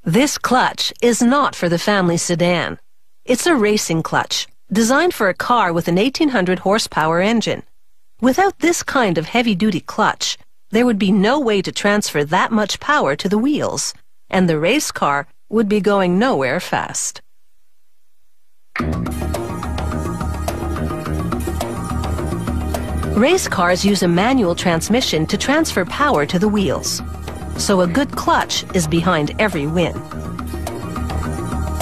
This clutch is not for the family sedan. It's a racing clutch, designed for a car with an 1800 horsepower engine. Without this kind of heavy-duty clutch, there would be no way to transfer that much power to the wheels, and the race car would be going nowhere fast. Race cars use a manual transmission to transfer power to the wheels, so a good clutch is behind every win.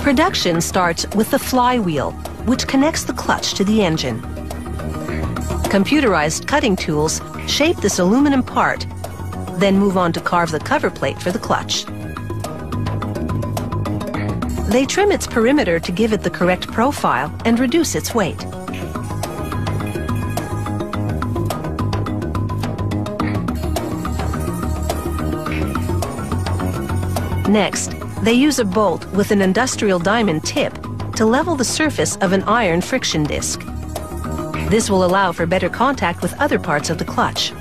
Production starts with the flywheel, which connects the clutch to the engine. Computerized cutting tools shape this aluminum part, then move on to carve the cover plate for the clutch. They trim its perimeter to give it the correct profile and reduce its weight. Next, they use a bolt with an industrial diamond tip to level the surface of an iron friction disc. This will allow for better contact with other parts of the clutch.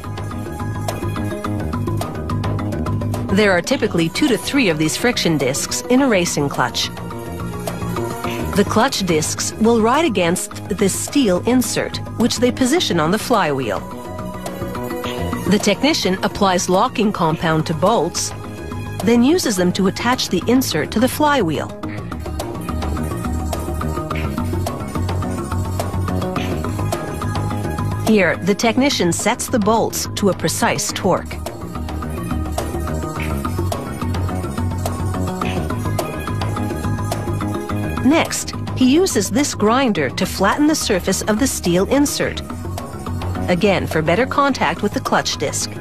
There are typically 2 to 3 of these friction discs in a racing clutch. The clutch discs will ride against this steel insert, which they position on the flywheel. The technician applies locking compound to bolts, then uses them to attach the insert to the flywheel. Here, the technician sets the bolts to a precise torque. Next, he uses this grinder to flatten the surface of the steel insert, again for better contact with the clutch disc.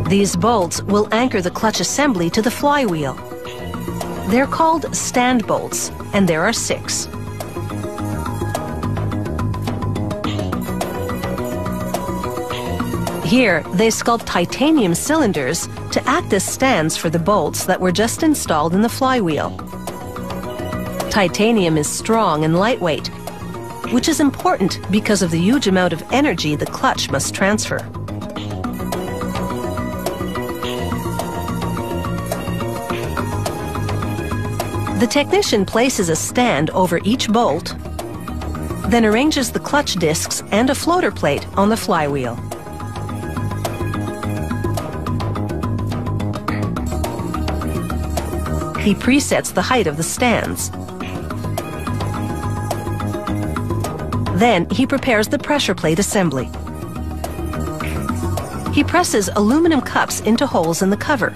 These bolts will anchor the clutch assembly to the flywheel. They're called stand bolts, and there are 6. Here, they sculpt titanium cylinders to act as stands for the bolts that were just installed in the flywheel. Titanium is strong and lightweight, which is important because of the huge amount of energy the clutch must transfer. The technician places a stand over each bolt, then arranges the clutch discs and a floater plate on the flywheel. He presets the height of the stands. Then he prepares the pressure plate assembly. He presses aluminum cups into holes in the cover.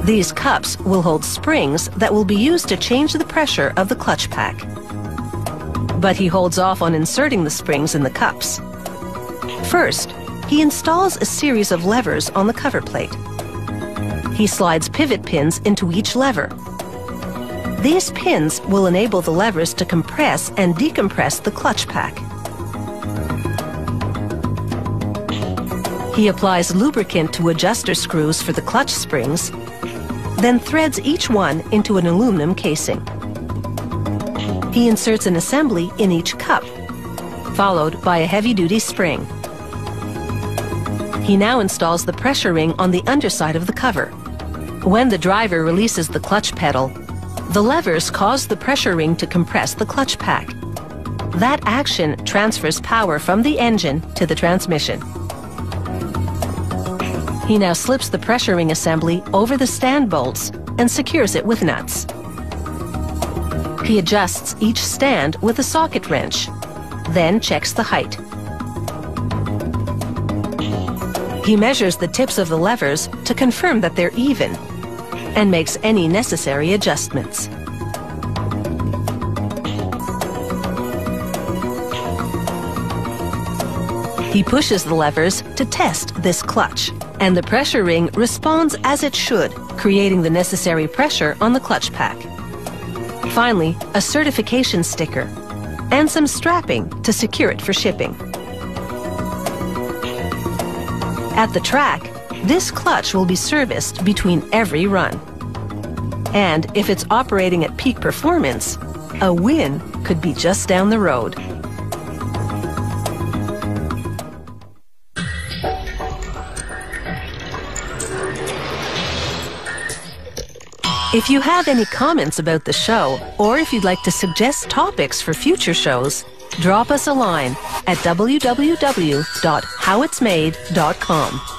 These cups will hold springs that will be used to change the pressure of the clutch pack. But he holds off on inserting the springs in the cups. First, he installs a series of levers on the cover plate. He slides pivot pins into each lever. These pins will enable the levers to compress and decompress the clutch pack. He applies lubricant to adjuster screws for the clutch springs, then threads each one into an aluminum casing. He inserts an assembly in each cup, followed by a heavy-duty spring. He now installs the pressure ring on the underside of the cover. When the driver releases the clutch pedal, the levers cause the pressure ring to compress the clutch pack. That action transfers power from the engine to the transmission. He now slips the pressure ring assembly over the stand bolts and secures it with nuts. He adjusts each stand with a socket wrench, then checks the height. He measures the tips of the levers to confirm that they're even and makes any necessary adjustments. He pushes the levers to test this clutch, and the pressure ring responds as it should, creating the necessary pressure on the clutch pack. Finally, a certification sticker and some strapping to secure it for shipping. At the track, this clutch will be serviced between every run. And if it's operating at peak performance, A win could be just down the road. If you have any comments about the show, or if you'd like to suggest topics for future shows, drop us a line at www.howitsmade.com.